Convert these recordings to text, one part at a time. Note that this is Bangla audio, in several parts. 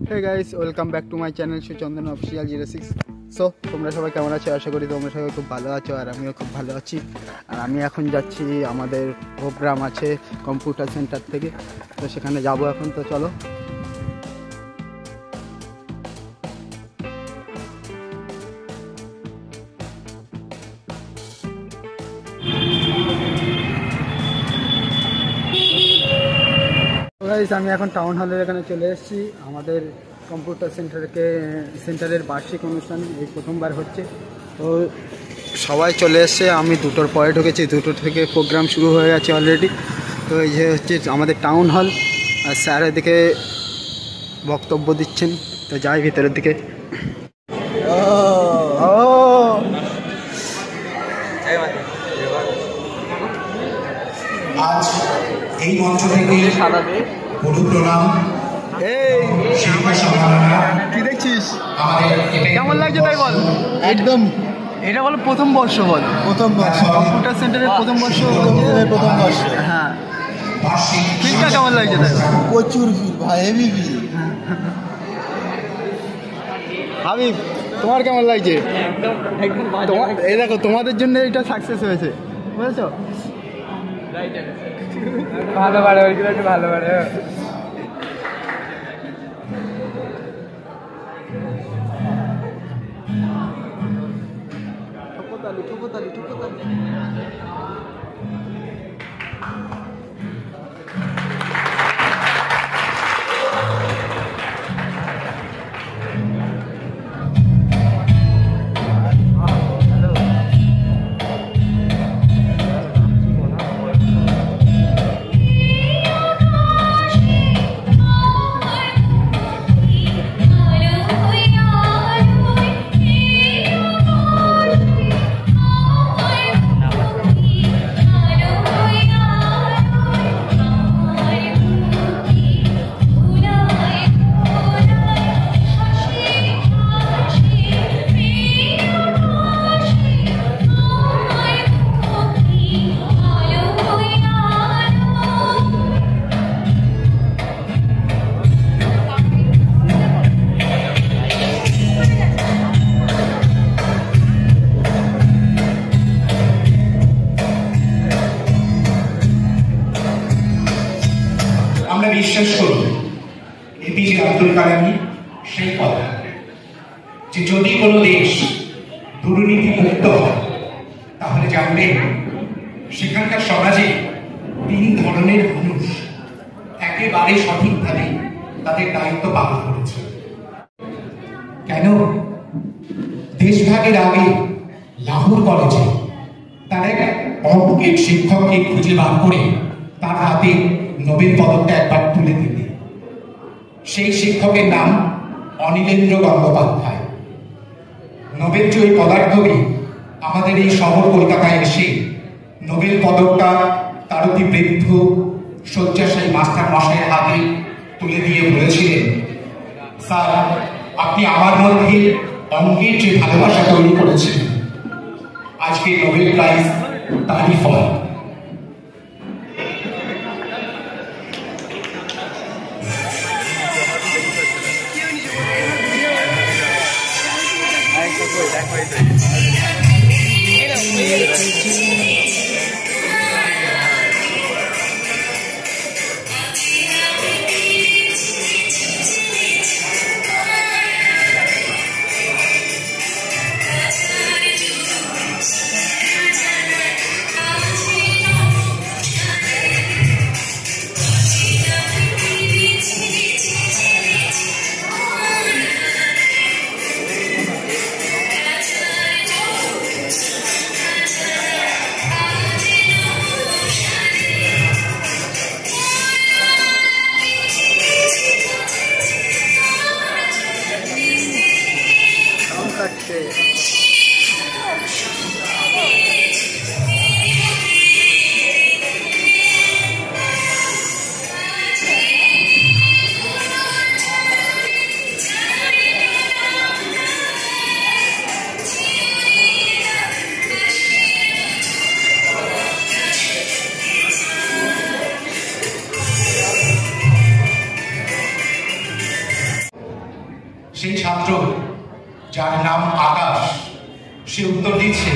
Hey guys, welcome back to my channel Suchandan official 06। So তোমরা সবাই কেমন আছো? আশা করি তোমরা সবাই খুব ভালো আছো, আর আমিও খুব ভালো আছি। আর আমি এখন যাচ্ছি, আমাদের প্রোগ্রাম আছে কম্পিউটার সেন্টার থেকে, তো সেখানে যাব এখন। তো চলো। আমি এখন টাউন হলের এখানে চলে এসেছি। আমাদের কম্পিউটার সেন্টারের বার্ষিক অনুষ্ঠান এই প্রথমবার হচ্ছে, তো সবাই চলে এসছে। আমি 2টোর পরে ঢুকেছি, 2টো থেকে প্রোগ্রাম শুরু হয়ে গেছে অলরেডি। তো এই যে হচ্ছে আমাদের টাউন হল, আর স্যার এদিকে বক্তব্য দিচ্ছেন। তো যাই ভিতরের দিকে। আজ এই মঞ্চ থেকে বড় প্রণাম। কি দেখছিস? আমাদের কেমন লাগছে তাই বল। একদম এটা বলো প্রথম বর্ষ, বল প্রথম বর্ষ কম্পিউটার সেন্টারের প্রথম বর্ষ। হ্যাঁ, ফিলটা কেমন লাগছে তাই? প্রচুর ভিড় ভাই, হেভি ভিড়। হাবিব, তোমার কেমন লাগছে? এই দেখো, তোমাদের জন্য এটা সাকসেস হয়েছে, বুঝেছো? ভালো বাড়ে ওইগুলো একটু ভালো বাড়ে। আমরা বিশ্বাস করি এপিজে আব্দুল কালামই সেই কথা, যে যদি কোনো দেশ দুর্নীতি মুক্ত হয় তাহলে জানবেন সেখানকার সমাজে 3 ধরনের মানুষ একেবারে সঠিকভাবে তাদের দায়িত্ব পালন করেছে। কেন? দেশভাগের আগে লাহোর কলেজে তার এক অ্যাডভোকেট শিক্ষককে খুঁজে বার করে তার হাতে নোবেল পদকটা একবার তুলে দিতে। সেই শিক্ষকের নাম অনিলেন্দ্র গঙ্গোপাধ্যায়। নোবেল জয়ী পদার্থবিদ আমাদের এই শহর কলকাতায় এসে নোবেল পদকটা তার অতি বৃদ্ধ শয্যাশায়ী মাস্টার মশাইয়ের হাতে তুলে দিয়ে বলেছিলেন, স্যার, আপনি আমার মধ্যে অঙ্গের যে ভালোবাসা তৈরি করেছিলেন, আজকে নোবেল প্রাইজ তারই ফল। সেই ছাত্র যার নাম আকাশ, সে উত্তর দিচ্ছে,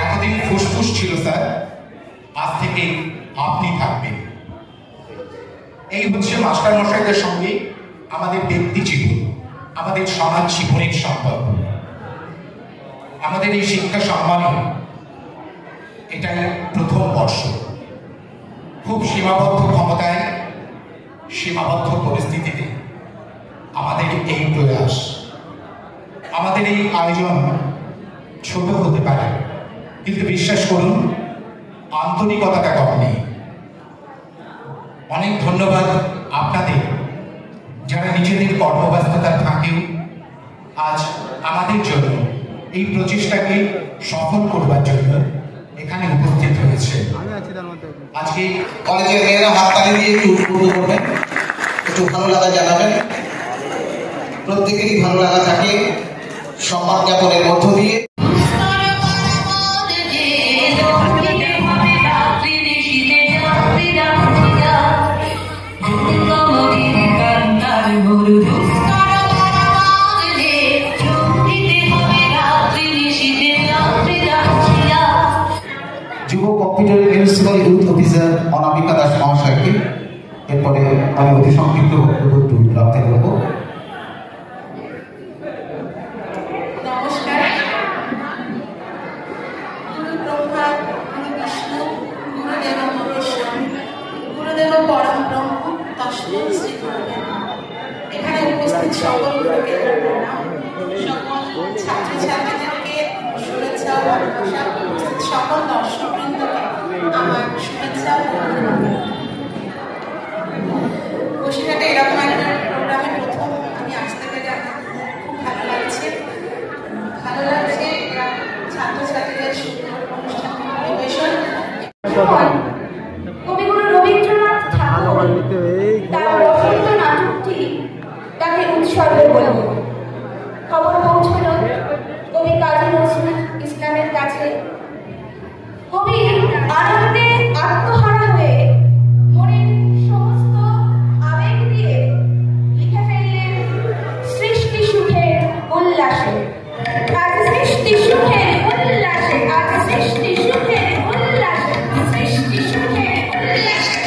এতদিন ফুসফুস ছিল স্যার, আজ থেকে আপনি থাকবেন। এই হচ্ছে মাস্টার মশাইদের সঙ্গে আমাদের ব্যক্তি জীবন, আমাদের সমাজ জীবনের সম্পর্ক। আমাদের এই শিক্ষা সম্মানে এটাই প্রথম বর্ষ। খুব সীমাবদ্ধ ক্ষমতায়, সীমাবদ্ধ পরিস্থিতিতে আমাদের এই প্রয়াস, আমাদের এই আয়োজন ছোট হতে পারে, কিন্তু বিশ্বাস করুন আন্তরিকতাটা কম নেই। অনেক ধন্যবাদ আপনাদের, যারা নিজেদের কর্মব্যস্ততার থাকেও আজ আমাদের জন্য এই প্রচেষ্টাকে সফল করবার জন্য এখানে উপস্থিত হয়েছে। আজকে কলেজের মেয়েরা হাততালি দিয়ে একটু উদ্বুদ্ধ করবেন, একটু ভালো লাগা জানাবেন। প্রত্যেকেরই ভালো লাগা থাকে সম্মান জ্ঞাপনের মধ্য দিয়ে। যুব কম্পিউটার মিউনিসিপাল ইউথ অফিসার অনামিকা দাস মহাশয়কে এরপরে আমি অতি সংক্ষিপ্ত বক্তব্য রাখতে করব। নমস্কার। গুরু ব্রহ্মা, গুরু বিষ্ণু, গুরুদেব মহেশ্বর, গুরুদেব পরম ব্রহ্ম, তস্मै শ্রী গুরুবে নমঃ। এখানে উপস্থিত সকল গুরুকে প্রণাম, সকল ছাত্রছাত্রীদেরকে শুভেচ্ছা ও ভালোবাসা, উপস্থিত সকল দর্শকবৃন্দকে আমার শুভেচ্ছা ও অভিনন্দন। বসিরহাটে এরকম একটা প্রোগ্রামে প্রথম আমি আসতে পেরে আমার খুব ভালো লাগছে। ছাত্রছাত্রীদের সুন্দর অনুষ্ঠান পরিবেশন। কবিগুরু রবীন্দ্রনাথ ঠাকুর তার বসন্ত নাটকটি তাকে উৎসর্গ করলেন। খবর পৌঁছল কবি কাজী নজরুল ইসলামের কাছে। কবি আনন্দে আত্মহারা হয়ে মনের সমস্ত আবেগ দিয়ে লিখে ফেললেন সৃষ্টি সুখের উল্লাসে। আজ সৃষ্টি সুখের উল্লাসে, আজ সৃষ্টি সুখের উল্লাসে, সৃষ্টি সুখের উল্লাসে।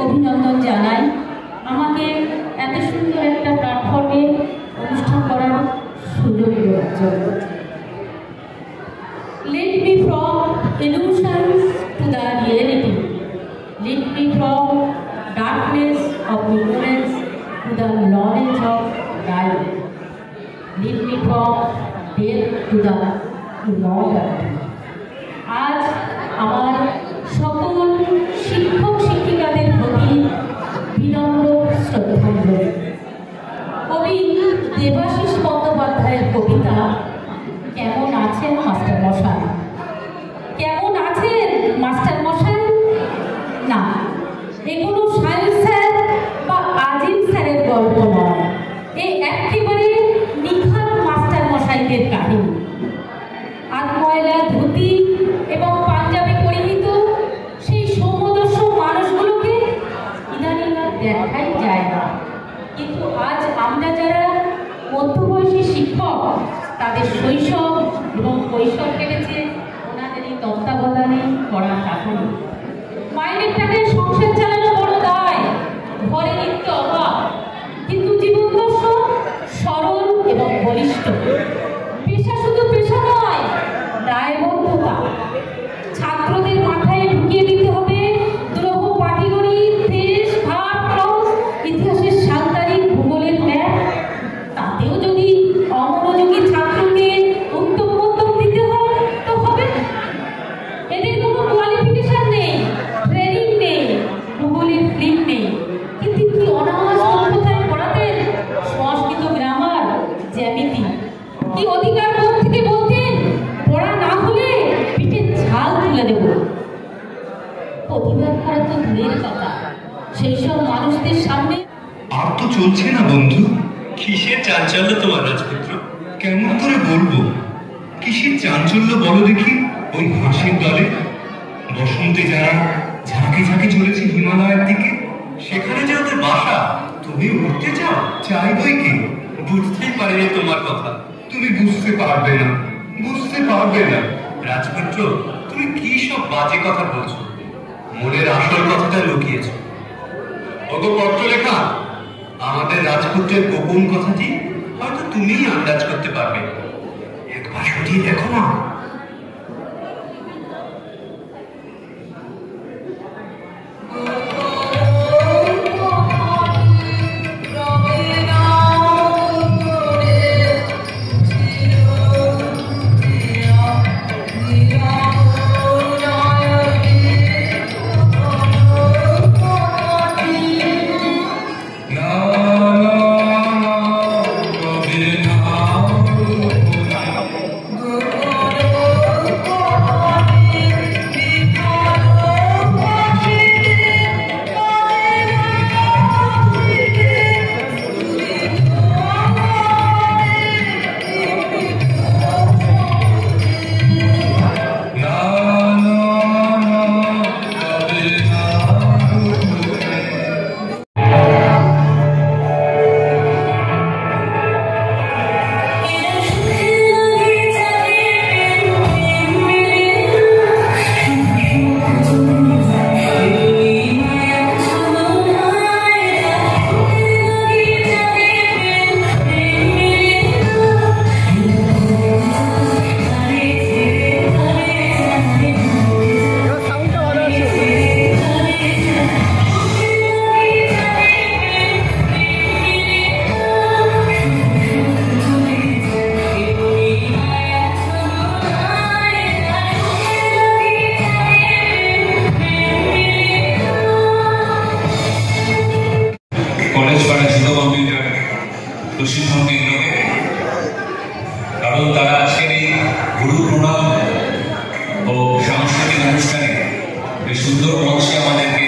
অভিনন্দন জানাই আমাকে এত সুন্দর একটা প্ল্যাটফর্মে অনুষ্ঠান করার সুযোগ দেওয়ার জন্য। Lead me from illusions to the reality. Lead me from darkness of ignorance to the knowledge of light. Lead me from death to the immortality. আজ আমার সকল শিক্ষক শিক্ষিকাদের প্রতি বিনম্র শ্রদ্ধাঞ্জলি। কবি দেবাশিস বন্দ্যোপাধ্যায়ের কবিতা কেমন আছেন মাস্টার মশাই, কেমন আছেন মাস্টার মশাই, না এগুলো সায়েন্স স্যার বা আজিম স্যারের গল্প নয়, এই একেবারে নিখাত মাস্টার মশাইদের কাহিনী। আধময়লা ধুতি এবং পাঞ্জাবি পরিহিত সেই সমদর্শ মানুষগুলোকে ইদানিং দেখাই যায় না, কিন্তু আজ আমরা যারা মধ্যবয়সী শিক্ষক তাদের শৈশব এবং কৈশোর কেটেছে ওনাদের এই তত্ত্বাবধানে করা শাসন। মাইনের টাকায় সংসার চালানো বড় দায়, ঘরে নিত্য অভাব, কিন্তু জীবনদর্শ সরল এবং বলিষ্ঠ। পেশা শুধু পেশা নয়, দায়বদ্ধতা। রাজপুত্রের সামনে। আর তো চলছে না বন্ধু। কিসের চাঞ্চল্য তোমার রাজপুত্র? কেমন করে বলবো? কিসের চাঞ্চল্য বলো দেখি? ওই হাসির দলে বসন্তে যারা ঝাঁকে ঝাঁকে চলেছে হিমালয়ের দিকে, সেখানে যে ওদের বাসা। তুমি উঠতে চাও? চাই বই কি, বুঝতেই পারিনি তোমার কথা। তুমি বুঝতে পারবে না, বুঝতে পারবে না। রাজপুত্র, তুমি কি সব বাজে কথা বলছো? মনের আসল কথাটা লুকিয়েছো। ওগো পত্রলেখা, আমাদের রাজপুত্রের গোপন কথাটি হয়তো তুমিই আন্দাজ করতে পারবে। একবার সঠিক দেখো না। প্রশিক্ষণ কেন্দ্রকে, কারণ তারা আজকের এই গুরু প্রণাম ও সাংস্কৃতিক অনুষ্ঠানে এই সুন্দর মঞ্চে আমাদেরকে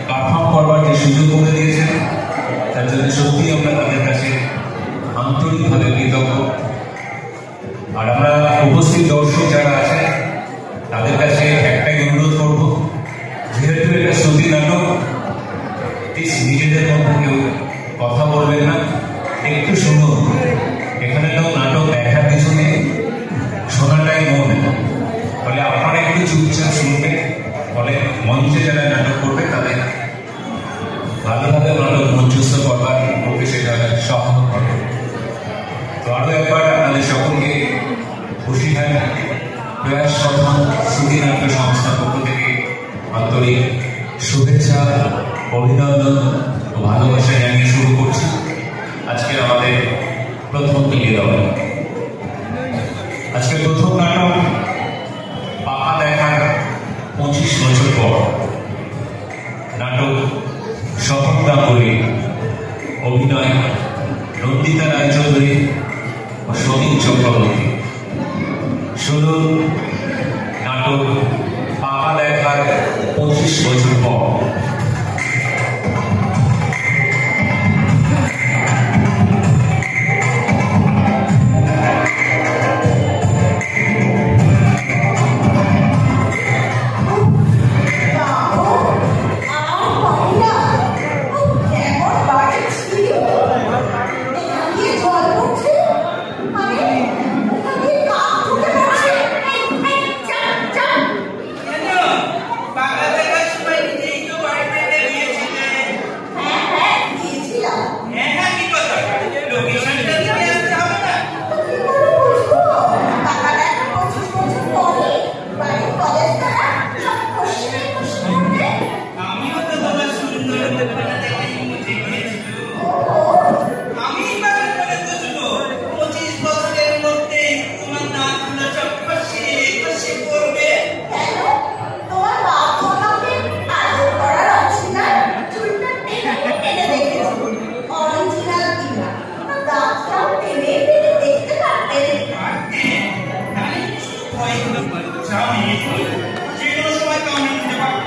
পারফর্ম করবার যে সুযোগ করে দিয়েছেন, তার জন্য সত্যি আমরা তাদের কাছে আন্তরিকভাবে কৃতজ্ঞ। আর আমরা উপস্থিত দর্শক যারা আছেন তাদের কাছে একটাই অনুরোধ করব, যেহেতু এটা শ্রুতি নাটক, নিজেদের মধ্যে কেউ কথা বলবেন না, একটু শুনুন। এখানে তো নাটক দেখার কিছু নেই, শোনাটাই মন। ফলে আপনারা একটু চুপচাপ শুনবেন, ফলে মঞ্চে যারা নাটক করবে তাদের ভালোভাবে নাটক মঞ্চস্থ করবার পক্ষে সেটা সহায়ক হবে। তো আরো একবার আপনাদের সকলকে খুশি হয় প্রয়াস সদন শ্রুতি নাট্য সংস্থার পক্ষ থেকে আন্তরিক শুভেচ্ছা, অভিনন্দন ও ভালোবাসা জানিয়ে শুরু করছি আজকে আমাদের প্রথম নিবেদন। আজকে প্রথম নাটক পাকা দেখার 25 বছর পর। নাটক শপথ করে অভিনয় নন্দিতা রায়চৌধুরী ও সমীর চক্রবর্তী। শুনুন নাটক পাকা দেখার 25 বছর পর। যে কোনো সময় কাউন্ট দিতে পারবো।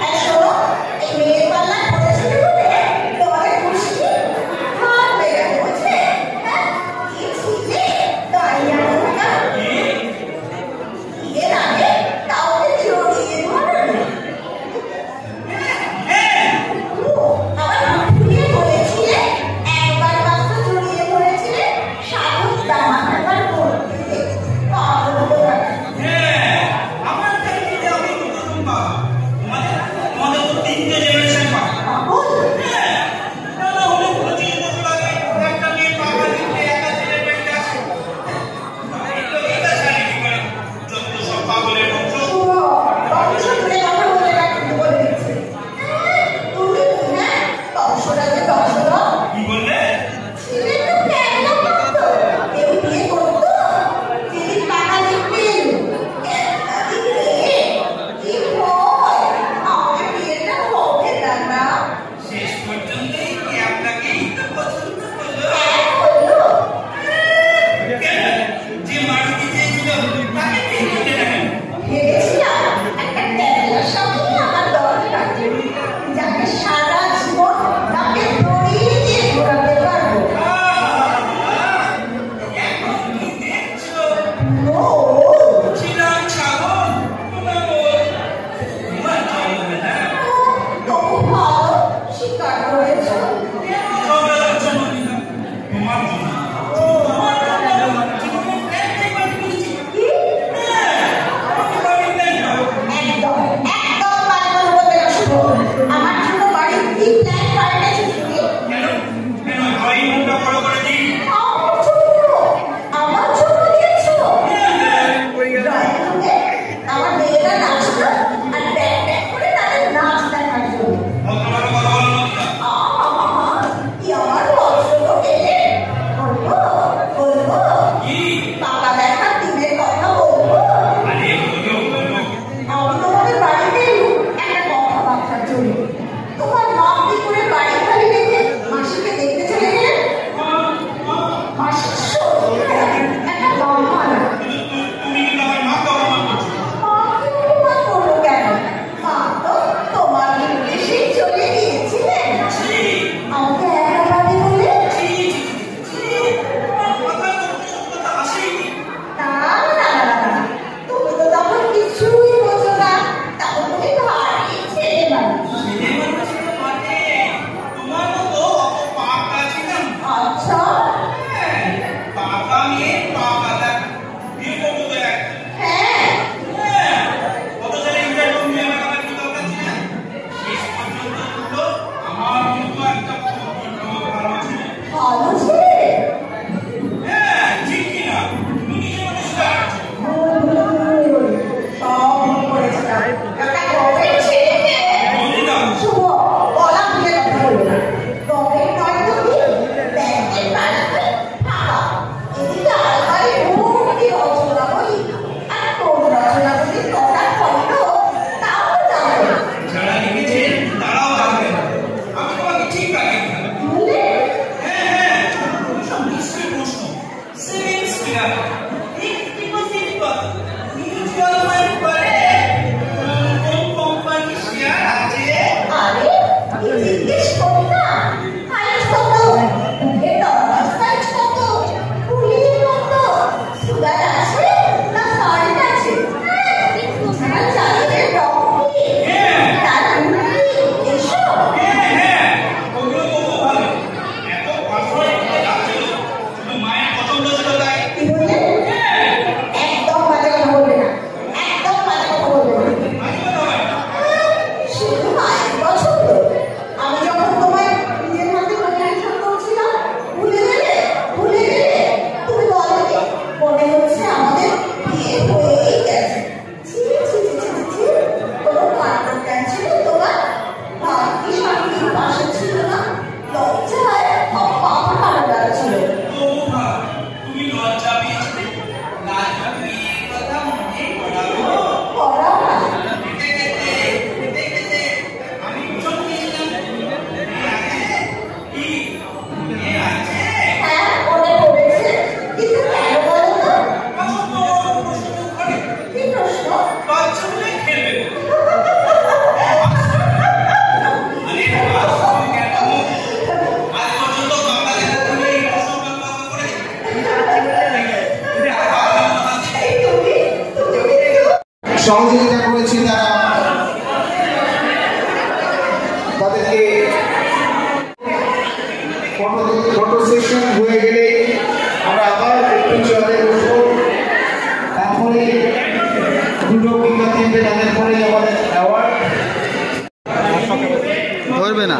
সহযোগিতা করেছে তারা, তাদেরকে ফটো সেশন হয়ে গেলে আমরা আবার একটু চেয়ারে বসবো। তারপরে দুটো বিজ্ঞাপন তাদের পরে আমাদের অ্যাওয়ার্ড ধরবে না।